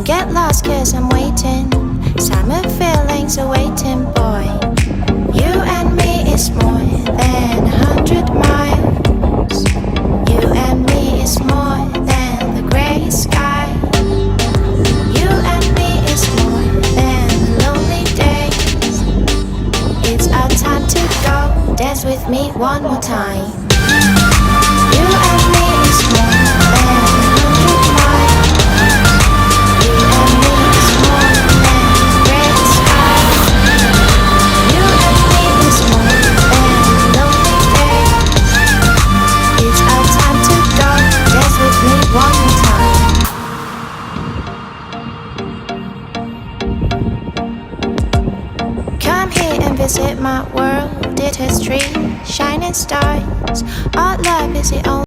Don't get lost cause I'm waiting. Summer feelings are waiting, boy. You and me is more than 100 miles. You and me is more than the grey sky. You and me is more than the lonely days. It's our time to go. Dance with me one more time. You and me is more than 100 miles. You and me is more than the grey sky. You and me is more than the lonely days. It's our time to go. Dance with me one more time. Come here and visit my world. It has trees, shining stars. Our love is the only